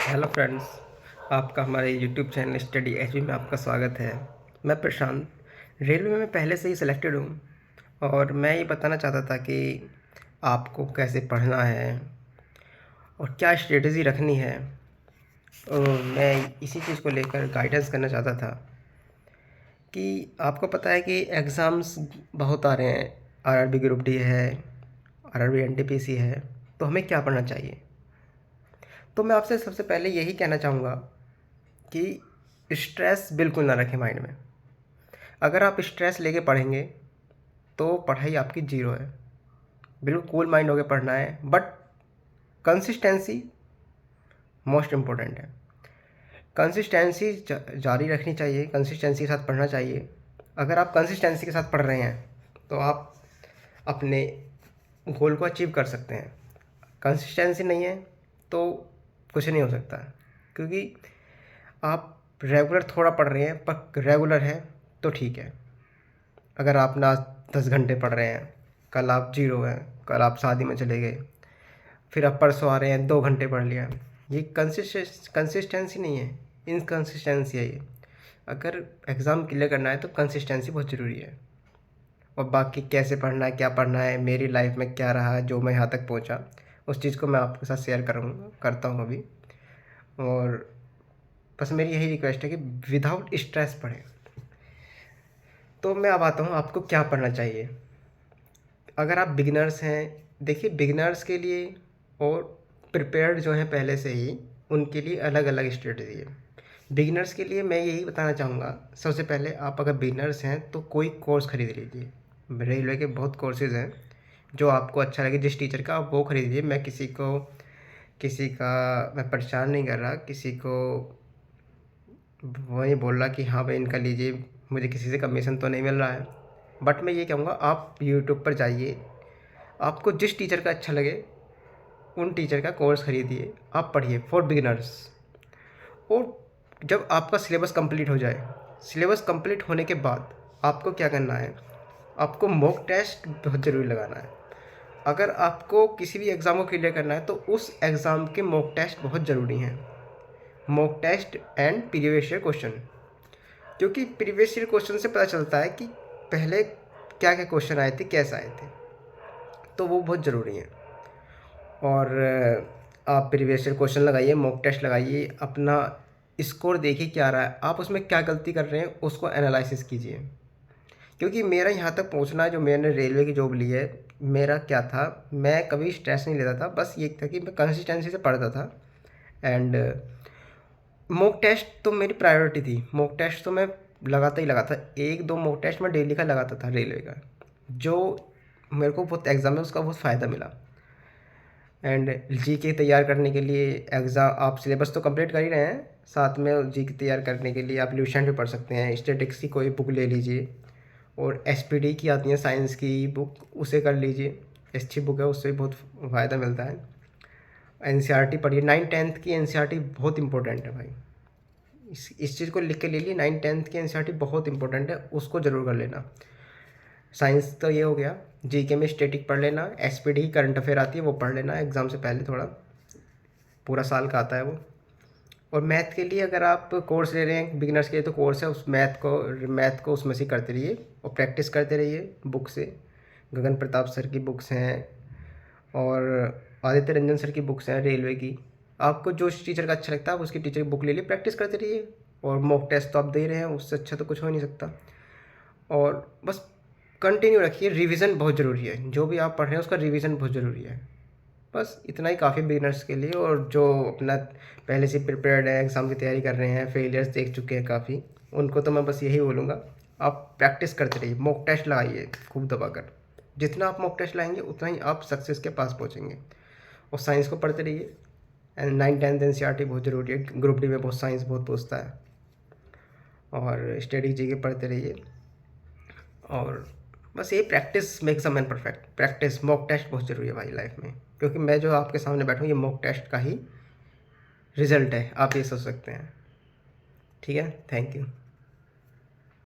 Hello friends, आपका हमारे YouTube channel study HB में आपका स्वागत है। मैं प्रशांत, रेलवे में पहले से ही सिलेक्टेड हूँ और मैं ये बताना चाहता था कि आपको कैसे पढ़ना है और क्या स्ट्रेटजी रखनी है। मैं इसी चीज़ को लेकर गाइडेंस करना चाहता था कि आपको पता है कि एग्ज़ाम्स बहुत आ रहे हैं। आरआरबी ग्रुप डी है, आरआरबी एनटीपीसी है, तो हमें क्या पढ़ना चाहिए। तो मैं आपसे सबसे पहले यही कहना चाहूँगा कि स्ट्रेस बिल्कुल ना रखें माइंड में। अगर आप स्ट्रेस लेके पढ़ेंगे तो पढ़ाई आपकी ज़ीरो है। बिल्कुल कूल माइंड होकर पढ़ना है, बट कंसिस्टेंसी मोस्ट इम्पोर्टेंट है। कंसिस्टेंसी जारी रखनी चाहिए, कंसिस्टेंसी के साथ पढ़ना चाहिए। अगर आप कंसिस्टेंसी के साथ पढ़ रहे हैं तो आप अपने गोल को अचीव कर सकते हैं। कंसिस्टेंसी नहीं है तो कुछ नहीं हो सकता, क्योंकि आप रेगुलर थोड़ा पढ़ रहे हैं पर रेगुलर है तो ठीक है। अगर आप ना 10 घंटे पढ़ रहे हैं, कल आप जीरो हैं, कल आप शादी में चले गए, फिर आप परसों आ रहे हैं 2 घंटे पढ़ लिया, ये कंसिस्टेंसी नहीं है, इनकंसिस्टेंसी है ये। अगर एग्ज़ाम क्लियर करना है तो कंसिस्टेंसी बहुत ज़रूरी है। और बाकी कैसे पढ़ना है, क्या पढ़ना है, मेरी लाइफ में क्या रहा जो मैं यहाँ तक पहुँचा, उस चीज़ को मैं आपके साथ शेयर करता हूँ अभी। और बस मेरी यही रिक्वेस्ट है कि विदाउट स्ट्रेस पढ़ें। तो मैं अब आता हूँ आपको क्या पढ़ना चाहिए। अगर आप बिगिनर्स हैं, देखिए बिगिनर्स के लिए और प्रिपेयर्ड जो हैं पहले से ही, उनके लिए अलग अलग स्ट्रेटजी है। बिगिनर्स के लिए मैं यही बताना चाहूँगा, सबसे पहले आप अगर बिगिनर्स हैं तो कोई कोर्स ख़रीद लीजिए। रेलवे के बहुत कोर्सेज़ हैं, जो आपको अच्छा लगे जिस टीचर का, आप वो ख़रीद लीजिए। मैं किसी का मैं परेशान नहीं कर रहा, किसी को वही बोल रहा कि हाँ भाई इनका लीजिए, मुझे किसी से कमीशन तो नहीं मिल रहा है। बट मैं ये कहूँगा आप यूट्यूब पर जाइए, आपको जिस टीचर का अच्छा लगे उन टीचर का कोर्स ख़रीदिए, आप पढ़िए फॉर बिगिनर्स। और जब आपका सिलेबस कंप्लीट हो जाए, सिलेबस कंप्लीट होने के बाद आपको क्या करना है, आपको मॉक टेस्ट बहुत ज़रूरी लगाना है। अगर आपको किसी भी एग्ज़ाम को क्लियर करना है तो उस एग्ज़ाम के मॉक टेस्ट बहुत ज़रूरी हैं। Mock test and previous year question, क्योंकि प्रीवियस ईयर क्वेश्चन से पता चलता है कि पहले क्या क्या क्वेश्चन आए थे, कैसे आए थे, तो वो बहुत ज़रूरी है। और आप प्रीवियस ईयर क्वेश्चन लगाइए, मॉक टेस्ट लगाइए, अपना स्कोर देखिए क्या रहा है, आप उसमें क्या गलती कर रहे हैं उसको एनालिसिस कीजिए। क्योंकि मेरा यहाँ तक पहुँचना, जो मैंने रेलवे की जॉब ली है, मेरा क्या था, मैं कभी स्ट्रेस नहीं लेता था, बस ये था कि मैं कंसिस्टेंसी से पढ़ता था। एंड मॉक टेस्ट तो मेरी प्रायोरिटी थी। मॉक टेस्ट तो मैं लगाता ही लगाता, 1-2 मॉक टेस्ट मैं डेली का लगाता था रेलवे का, जो मेरे को बहुत एग्ज़ाम में उसका बहुत फ़ायदा मिला। एंड जीके तैयार करने के लिए, एग्ज़ाम आप सिलेबस तो कंप्लीट कर ही रहे हैं, साथ में जीके तैयार करने के लिए आप ल्यूशन भी पढ़ सकते हैं। स्टैटिक्स की कोई बुक ले लीजिए, और एसपीडी की आती है साइंस की बुक, उसे कर लीजिए, अच्छी बुक है, उससे भी बहुत फ़ायदा मिलता है। एनसीईआरटी पढ़िए, 9th-10th की एनसीईआरटी बहुत इंपॉर्टेंट है भाई। इस चीज़ को लिख के ले लिए, 9th-10th की एनसीईआरटी बहुत इंपॉर्टेंट है, उसको ज़रूर कर लेना। साइंस तो ये हो गया, जीके में स्टैटिक पढ़ लेना, एसपीडी करंट अफेयर आती है वो पढ़ लेना एग्ज़ाम से पहले, थोड़ा पूरा साल का आता है वो। और मैथ के लिए अगर आप कोर्स ले रहे हैं बिगिनर्स के लिए, तो कोर्स है, उस मैथ को उसमें से करते रहिए और प्रैक्टिस करते रहिए बुक से। गगन प्रताप सर की बुक्स हैं और आदित्य रंजन सर की बुक्स हैं रेलवे की। आपको जो टीचर का अच्छा लगता है आप उसकी टीचर की बुक ले लिए, प्रैक्टिस करते रहिए। और मॉक टेस्ट तो आप दे रहे हैं, उससे अच्छा तो कुछ हो नहीं सकता। और बस कंटिन्यू रखिए, रिवीजन बहुत ज़रूरी है, जो भी आप पढ़ रहे हैं उसका रिवीजन बहुत ज़रूरी है। बस इतना ही काफ़ी बिगिनर्स के लिए। और जो अपना पहले से प्रिपेयर्ड है, एग्ज़ाम की तैयारी कर रहे हैं, फेलियर्स देख चुके हैं काफ़ी, उनको तो मैं बस यही बोलूँगा, आप प्रैक्टिस करते रहिए, मॉक टेस्ट लगाइए खूब दबाकर। जितना आप मॉक टेस्ट लाएंगे उतना ही आप सक्सेस के पास पहुँचेंगे। और साइंस को पढ़ते रहिए, एंड 9th-10th एनसीईआरटी बहुत ज़रूरी है, ग्रुप डी में बहुत साइंस बहुत पूछता है। और स्टडी जी के पढ़ते रहिए। और बस ये practice makes a man perfect. Practice, mock test बहुत ज़रूरी है भाई लाइफ में, क्योंकि मैं जो आपके सामने बैठा हूँ ये मॉक टेस्ट का ही रिज़ल्ट है, आप ये सोच सकते हैं। ठीक है, थैंक यू।